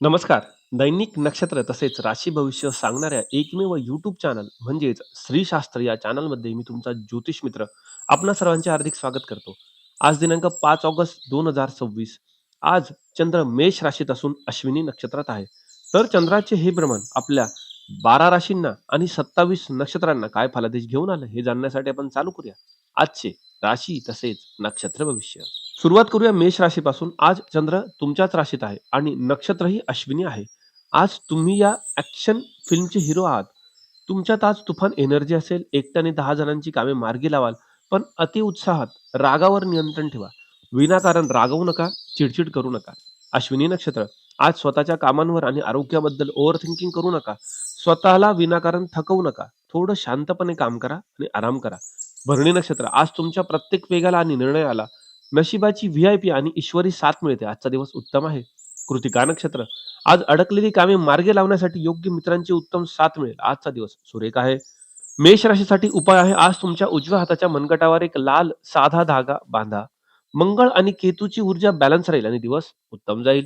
नमस्कार. दैनिक नक्षत्र तसेच राशी भविष्य सांगणाऱ्या एकमेव YouTube चॅनल म्हणजेच श्रीशास्त्र या चॅनलमध्ये मी तुमचा ज्योतिष मित्र आपणा सर्वांचे हार्दिक स्वागत करतो. आज दिनांक 5 ऑगस्ट 2026. आज चंद्र मेष राशीत असून अश्विनी नक्षत्रात आहे. तर चंद्राचे हे भ्रमण आपल्या 12 राशींना आणि 27 नक्षत्रांना काय फलादेश घेऊन आलं हे जाणण्यासाठी आपण चालू करूया आजचे राशी तसेच नक्षत्र भविष्य. सुरुवात करूया मेष राशीपासून. आज चंद्र तुमच्याच राशीत आहे आणि नक्षत्रही अश्विनी आहे. आज तुम्ही या ॲक्शन फिल्मचे हिरो आहात. तुमच्यात आज तुफान एनर्जी असेल. एकट्याने 10 जणांची कामे मार्गी लावाल, पण अतिउत्साहात रागावर नियंत्रण ठेवा. विनाकारण रागवू नका, चिडचिड करू नका. अश्विनी नक्षत्र. आज स्वतःच्या कामांवर आणि आरोग्याबद्दल ओव्हर थिंकिंग करू नका. स्वतःला विनाकारण थकवू नका. थोडं शांतपणे काम करा आणि आराम करा. भरणी नक्षत्र. आज तुमच्या प्रत्येक वेगाला आणि निर्णयाला नशिबाची व्ही-आय-पी आणि ईश्वरी साथ मिळते. आजचा दिवस उत्तम आहे. कृतिका नक्षत्र. आज अडकलेली कामे मार्गी लावण्यासाठी योग्य मित्रांची उत्तम साथ मिळेल. आजचा दिवस सुरेख आहे. मेष राशीसाठी उपाय आहे. आज तुमच्या उजव्या हाताच्या मनगटावर एक लाल साधा धागा बांधा. मंगळ आणि केतूची ऊर्जा बॅलन्स राहील आणि दिवस उत्तम जाईल.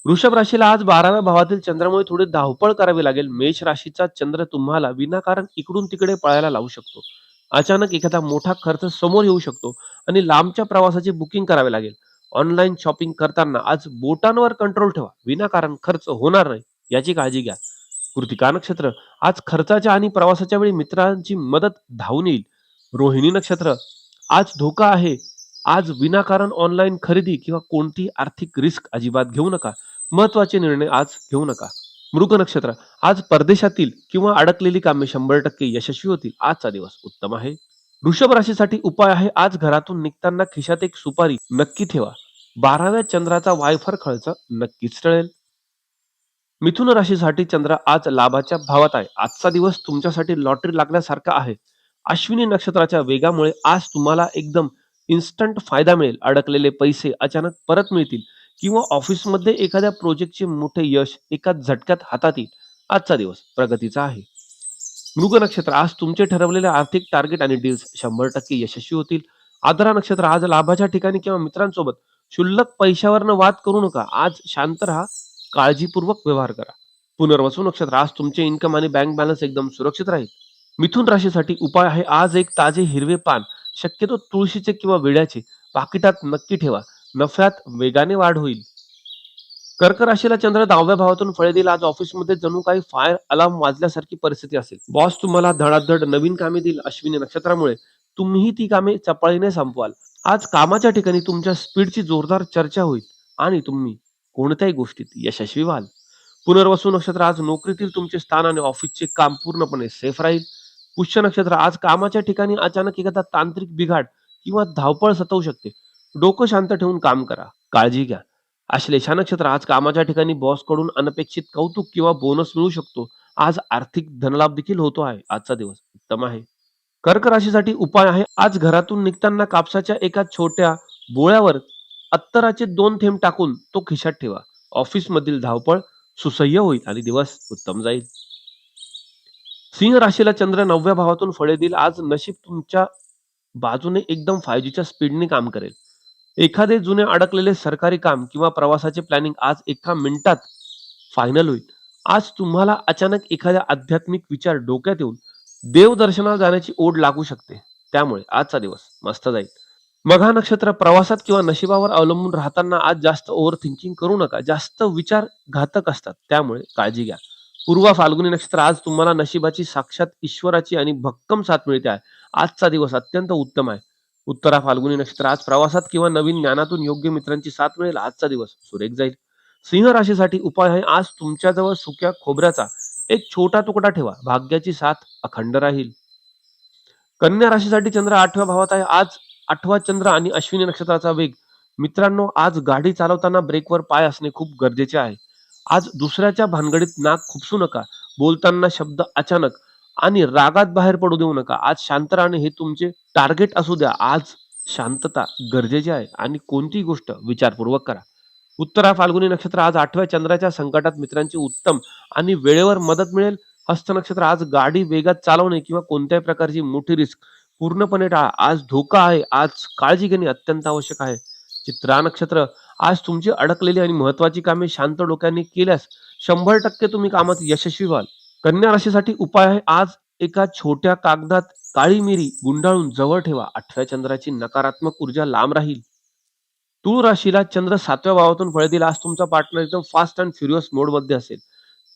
वृषभ राशीला आज 12व्या भावातील चंद्रामुळे थोडी धावपळ करावी लागेल. मेष राशीचा चंद्र तुम्हाला विनाकारण इकडून तिकडे पळायला लावू शकतो. अचानक एखादा मोठा खर्च समोर येऊ शकतो आणि लांबच्या प्रवासाची बुकिंग करावे लागेल. ऑनलाईन शॉपिंग करताना आज बोटांवर कंट्रोल ठेवा. विनाकारण खर्च होणार नाही याची काळजी घ्या. कृतिका नक्षत्र. आज खर्चाच्या आणि प्रवासाच्या वेळी मित्रांची मदत धावून येईल. रोहिणी नक्षत्र. आज धोका आहे. आज विनाकारण ऑनलाईन खरेदी किंवा कोणतीही आर्थिक रिस्क अजिबात घेऊ नका. महत्वाचे निर्णय आज घेऊ नका. मृग नक्षत्र. आज परदेशातील किंवा अडकलेली कामे 100% यशस्वी होतील. आजचा दिवस उत्तम आहे. वृषभ राशीसाठी उपाय आहे. आज घरातून निघताना खिशात एक सुपारी नक्की ठेवा. 12व्या चंद्राचा वायफर खर्च नक्कीच टळेल. मिथुन राशीसाठी चंद्र आज लाभाच्या भावात आहे. आजचा दिवस तुमच्यासाठी लॉटरी लागल्यासारखा आहे. अश्विनी नक्षत्राच्या वेगामुळे आज तुम्हाला एकदम इन्स्टंट फायदा मिळेल. अडकलेले पैसे अचानक परत मिळतील किंवा ऑफिसमध्ये एखाद्या प्रोजेक्टचे मोठे यश एका झटक्यात हातात येईल. आजचा दिवस प्रगतीचा आहे. मृग नक्षत्र. आज तुमचे ठरवलेले आर्थिक टार्गेट आणि डील्स 100% यशस्वी होतील. आद्रा नक्षत्र. आज लाभाच्या ठिकाणी किंवा मित्रांसोबत क्षुल्लक पैशावरनं वाद करू नका. आज शांत राहा. काळजीपूर्वक व्यवहार करा. पुनर्वसू नक्षत्र. आज तुमचे इन्कम आणि बँक बॅलन्स एकदम सुरक्षित राहील. मिथुन राशीसाठी उपाय आहे. आज एक ताजे हिरवे पान, शक्यतो तुळशीचे किंवा विड्याचे, पाकिटात नक्की ठेवा. नफ्यात वेगाने वाढ होईल. कर्क राशीला चंद्र 10व्या भावातून फळे देईल. आज ऑफिसमध्ये जणू काही फायर अलार्म वाजल्यासारखी परिस्थिती असेल. बॉस तुम्हाला धडाधड नवीन कामे देईल. अश्विनी नक्षत्रामुळे तुम्हीही ती कामे चपळीने संपवाल. आज कामाच्या ठिकाणी तुमच्या स्पीडची जोरदार चर्चा होईल आणि तुम्ही कोणत्याही गोष्टीत यशस्वी व्हाल. पुनर्वसू नक्षत्र. आज नोकरीतील तुमचे स्थान आणि ऑफिसचे काम पूर्णपणे सेफ राहील. पुष्य नक्षत्र. आज कामाच्या ठिकाणी अचानक एखादा तांत्रिक बिघाड किंवा धावपळ सतावू शकते. डोकं शांत ठेवून काम करा. काळजी घ्या. आश्लेषा नक्षत्र. आज कामाच्या ठिकाणी बॉसकडून अनपेक्षित कौतुक किंवा बोनस मिळू शकतो. आज आर्थिक धनलाभ देखील होतो आहे. आजचा दिवस उत्तम आहे. कर्क राशीसाठी उपाय आहे. आज घरातून निघताना कापसाच्या एका छोट्या बोळ्यावर अत्तराचे 2 थेंब टाकून तो खिशात ठेवा. ऑफिसमधील धावपळ सुसह्य होईल आणि दिवस उत्तम जाईल. सिंह राशीला चंद्र 9व्या भावातून फळे देईल. आज नशीब तुमच्या बाजूने एकदम 5Gच्या स्पीडने काम करेल. एखादे जुने अडकलेले सरकारी काम किंवा प्रवासाचे प्लॅनिंग आज एका मिनिटात फायनल होईल. आज तुम्हाला अचानक एखाद्या आध्यात्मिक विचार डोक्यात येऊन देवदर्शनाला जाण्याची ओढ लागू शकते. त्यामुळे आजचा दिवस मस्त जाईल. मघा नक्षत्र. प्रवासात किंवा नशिबावर अवलंबून राहताना आज जास्त ओव्हर थिंकिंग करू नका. जास्त विचार घातक असतात, त्यामुळे काळजी घ्या. पूर्वा फाल्गुनी नक्षत्र. आज तुम्हाला नशिबाची साक्षात ईश्वराची आणि भक्कम साथ मिळते आहे. आजचा दिवस अत्यंत उत्तम आहे. उत्तरा फाल्गुनी नक्षत्र. आज प्रवासात किंवा नवीन ज्ञानातून योग्य मित्रांची साथ मिळेल. आजचा दिवस सुरेख जाईल. सिंह राशीसाठी उपाय आहे. आज तुमच्याजवळ सुक्या खोबऱ्याचा एक छोटा तुकडा ठेवा. भाग्याची साथ अखंड राहील. कन्या राशीसाठी चंद्र 8व्या भावात आहे. आज 8वा चंद्र आणि अश्विनी नक्षत्राचा वेग. मित्रांनो, आज गाडी चालवताना ब्रेकवर पाय असणे खूप गरजेचे आहे. आज दुसऱ्याच्या भानगडीत नाक खुपसू नका. बोलताना शब्द अचानक आणि रागात बाहेर पडू देऊ नका. आज शांत राहणे हे तुमचे टार्गेट असू द्या. आज शांतता गरजेची आहे आणि कोणतीही गोष्ट विचारपूर्वक करा. उत्तरा फाल्गुनी नक्षत्र. आज 8व्या चंद्राच्या संकटात मित्रांची उत्तम आणि वेळेवर मदत मिळेल. हस्त नक्षत्र. आज गाडी वेगात चालवणे किंवा कोणत्याही प्रकारची मोठी रिस्क पूर्णपणे टाळा. आज धोका आहे. आज काळजी घेणे अत्यंत आवश्यक आहे. चित्रा नक्षत्र. आज तुमची अडकलेली आणि महत्त्वाची कामे शांत डोक्याने केल्यास 100% तुम्ही कामात यशस्वी व्हाल. कन्या राशीसाठी उपाय आहे आज एका छोट्या कागदात काळी मिरी गुंडाळून जवळ ठेवा. 8व्या चंद्राची नकारात्मक ऊर्जा लांब राहील. तूळ राशीला चंद्र 7व्या भावातून फळे दिला. आज तुमचा पार्टनर एकदम फास्ट अँड फ्युरियस मोडमध्ये असेल.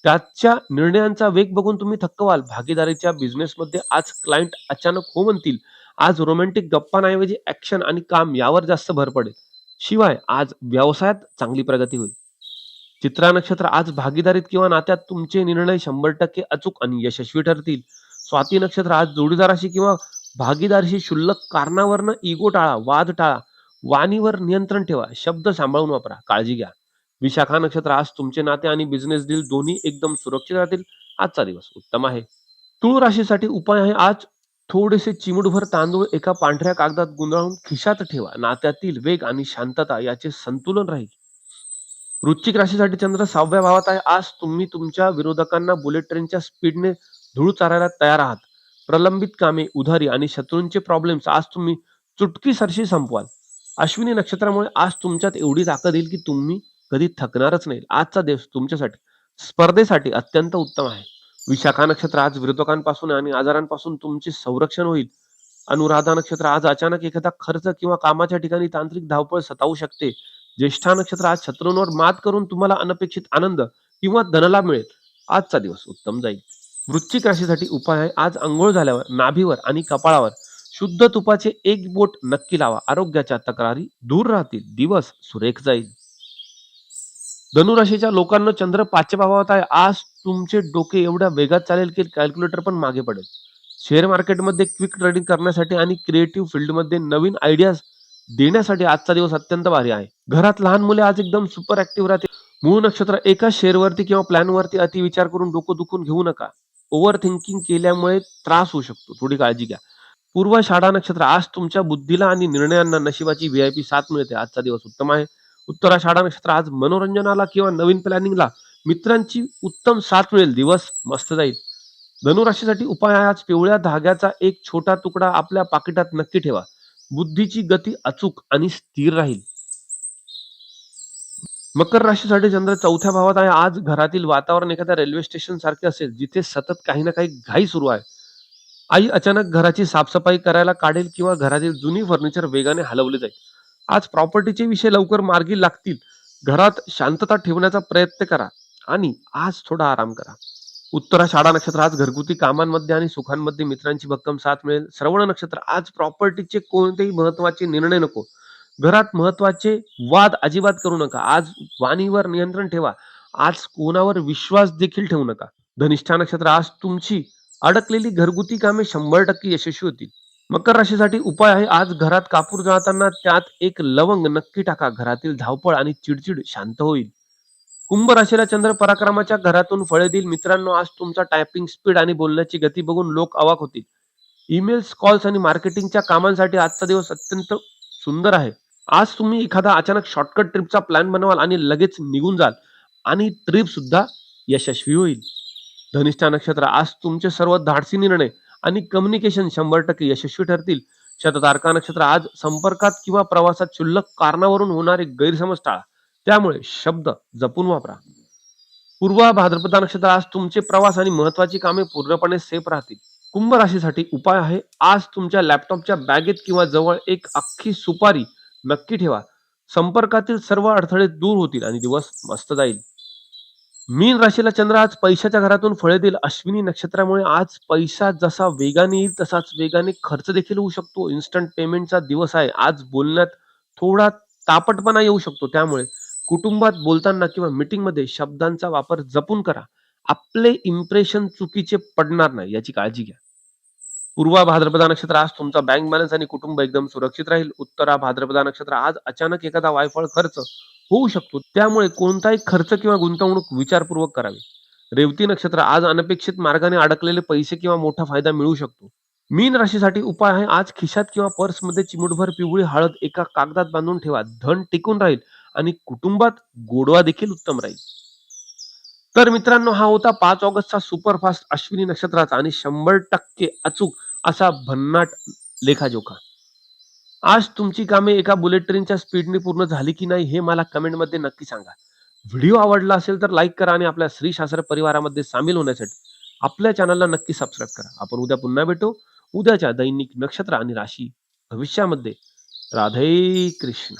त्याच्या निर्णयांचा वेग बघून तुम्ही थक्क व्हाल. भागीदारीच्या बिझनेसमध्ये आज क्लायंट अचानक हो म्हणतील. आज रोमॅन्टिक गप्पांऐवजी ॲक्शन आणि काम यावर जास्त भर पडेल. शिवाय आज व्यवसायात चांगली प्रगती होईल. चित्रा नक्षत्र आज भागीदारीत किंवा नात्यात तुमचे निर्णय 100% अचूक आणि यशस्वी ठरतील. स्वाती नक्षत्र आज जोडीदाराशी किंवा भागीदारीशी क्षुल्लक कारणावरनं इगो टाळा, वाद टाळा. वाणीवर नियंत्रण ठेवा. शब्द सांभाळून वापरा. काळजी घ्या. विशाखा नक्षत्र आज तुमचे नाते आणि बिझनेस डील दोन्ही एकदम सुरक्षित राहतील. आजचा दिवस उत्तम आहे. तूळ राशीसाठी उपाय आहे आज थोडेसे चिमूटभर तांदूळ एका पांढऱ्या कागदात गुंडाळून खिशात ठेवा. नात्यातील वेग आणि शांतता याचे संतुलन राहील. वृश्चिक राशीसाठी चंद्र 6व्या भावात आहे. आज तुम्ही तुमच्या विरोधकांना बुलेट ट्रेनच्या स्पीडने धूळ चारायला तयार आहात. प्रलंबित कामे, उधारी आणि शत्रूंचे प्रॉब्लेम्स आज तुम्ही चुटकीसरशी संपवाल. अश्विनी नक्षत्रामुळे आज तुमच्यात एवढी ताकद येईल की तुम्ही कधी थकणारच नाही. आजचा दिवस तुमच्यासाठी स्पर्धेसाठी अत्यंत उत्तम आहे. विशाखा नक्षत्र आज विरोधकांपासून आणि आजारांपासून तुमचे संरक्षण होईल. अनुराधा नक्षत्र आज अचानक एखादा खर्च किंवा कामाच्या ठिकाणी तांत्रिक धावपळ सतावू शकते. ज्येष्ठा नक्षत्र आज शत्रूंवर मात करून तुम्हाला अनपेक्षित आनंद किंवा धनलाभ मिळेल. आजचा दिवस उत्तम जाईल. वृश्चिक राशीसाठी उपाय आहे आज अंघोळ झाल्यावर नाभीवर आणि कपाळावर शुद्ध तुपाचे एक बोट नक्की लावा. आरोग्याच्या तक्रारी दूर राहतील. दिवस सुरेख जाईल. धनुराशीच्या लोकांना चंद्र 5च्या भावात आहे. आज तुमचे डोके एवढ्या वेगात चालेल की कॅल्क्युलेटर पण मागे पडेल. शेअर मार्केटमध्ये क्विक ट्रेडिंग करण्यासाठी आणि क्रिएटिव्ह फील्डमध्ये नवीन आयडियाज देण्यासाठी आजचा दिवस अत्यंत भारी आहे. घरात लहान मुले आज एकदम सुपर ऍक्टिव्ह राहतील. मूळ नक्षत्र एका शेअरवरती किंवा प्लॅनवरती अतिविचार करून डोकं दुखून घेऊ नका. ओव्हर थिंकिंग केल्यामुळे त्रास होऊ शकतो. थोडी काळजी घ्या. पूर्वाषाढा नक्षत्र आज तुमच्या बुद्धीला आणि निर्णयांना नशिबाची व्हीआयपी साथ मिळते. आजचा दिवस उत्तम आहे. उत्तराषाढा नक्षत्र आज मनोरंजनाला किंवा नवीन प्लॅनिंगला मित्रांची उत्तम साथ मिळेल. दिवस मस्त जाईल. धनुराशीसाठी उपाय आहे आज पिवळ्या धाग्याचा एक छोटा तुकडा आपल्या पाकिटात नक्की ठेवा. बुद्धीची गती अचूक आणि स्थिर राहील. मकर राशीसाठी चंद्र 4थ्या भावात आहे. आज घरातील वातावरण एखाद्या रेल्वे स्टेशन सारखे असेल जिथे सतत काही ना काही घाई सुरू आहे. आई अचानक घराची साफसफाई करायला काढेल किंवा घरातील जुनी फर्निचर वेगाने हलवले जाईल. आज प्रॉपर्टीचे विषय लवकर मार्गी लागतील. घरात शांतता ठेवण्याचा प्रयत्न करा आणि आज थोडा आराम करा. उत्तराषाढा नक्षत्र आज घरगुती कामांमध्ये आणि सुखांमध्ये मित्रांची भक्कम साथ मिळेल. श्रवण नक्षत्र आज प्रॉपर्टीचे कोणतेही महत्वाचे निर्णय नको. घरात महत्वाचे वाद अजिबात करू नका. आज वाणीवर नियंत्रण ठेवा. आज कोणावर विश्वास देखील ठेवू नका. धनिष्ठा नक्षत्र आज तुमची अडकलेली घरगुती कामे 100% यशस्वी होतील. मकर राशीसाठी उपाय आहे आज घरात कापूर जाळताना त्यात एक लवंग नक्की टाका. घरातील धावपळ आणि चिडचिड शांत होईल. कुंभ राशीला चंद्र पराक्रमाच्या घरातून फळे देईल. मित्रांनो आज तुमचा टायपिंग स्पीड आणि बोलण्याची गती बघून लोक अवाक होतील. ईमेल्स, कॉल्स आणि मार्केटिंगच्या कामांसाठी आजचा दिवस अत्यंत सुंदर आहे. आज तुम्ही एखादा अचानक शॉर्टकट ट्रिपचा प्लॅन बनवाल आणि लगेच निघून जाल आणि ट्रिप सुद्धा यशस्वी होईल. धनिष्ठा नक्षत्र आज तुमचे सर्व धाडसी निर्णय आणि कम्युनिकेशन 100% यशस्वी ठरतील. शततारका नक्षत्र आज संपर्कात किंवा प्रवासात क्षुल्लक कारणावरून होणारे गैरसमज टाळा. त्यामुळे शब्द जपून वापरा. पूर्व भाद्रपदा नक्षत्र आज तुमचे प्रवास आणि महत्वाची कामे पूर्णपणे सेफ राहतील. कुंभ राशीसाठी उपाय आहे आज तुमच्या लॅपटॉपच्या बॅगेत किंवा जवळ एक अख्खी सुपारी नक्की ठेवा. संपर्कातील सर्व अडथळे दूर होतील आणि दिवस मस्त जाईल. मीन राशीला चंद्र आज पैशाच्या घरातून फळे देईल. अश्विनी नक्षत्रामुळे आज पैसा जसा वेगाने येईल तसाच वेगाने खर्च देखील होऊ शकतो. इन्स्टंट पेमेंटचा दिवस आहे. आज बोलण्यात थोडा तापटपणा येऊ शकतो. त्यामुळे कुटुंबात बोलताना किंवा मीटिंग मध्ये शब्दांचा वापर जपून करा. आपले इम्प्रेशन चुकीचे पडणार नाही याची काळजी घ्या. पूर्वा भाद्रपदा नक्षत्र आज तुमचा बँक बॅलन्स आणि कुटुंब एकदम सुरक्षित राहील. उत्तरा भाद्रपदा नक्षत्र आज अचानक एखादा वायफळ खर्च होऊ शकतो. त्यामुळे कोणताही खर्च किंवा गुंतवणूक विचारपूर्वक करावी. रेवती नक्षत्र आज अनपेक्षित मार्गाने अडकलेले पैसे किंवा मोठा फायदा मिळू शकतो. मीन राशीसाठी उपाय आहे आज खिशात किंवा पर्समध्ये चिमूटभर पिवळी हळद एका कागदात बांधून ठेवा. धन टिकून राहील आणि कुटुंबात गोडवा देखील उत्तम राहील. तर मित्रांनो हा होता 5 ऑगस्टचा सुपरफास्ट अश्विनी नक्षत्राचा आणि 100% अचूक असा भन्नाट लेखाजोखा. आज तुमची कामे एका बुलेट ट्रेनच्या स्पीडने पूर्ण झाली की नाही हे मला कमेंटमध्ये नक्की सांगा. व्हिडिओ आवडला असेल तर लाईक करा आणि आपल्या श्री शास्त्र परिवारामध्ये सामील होण्यासाठी आपल्या चॅनलला नक्की सबस्क्राईब करा. आपण उद्या पुन्हा भेटू. उद्याच्या दैनिक नक्षत्र आणि राशी भविष्यामध्ये. राधे कृष्ण.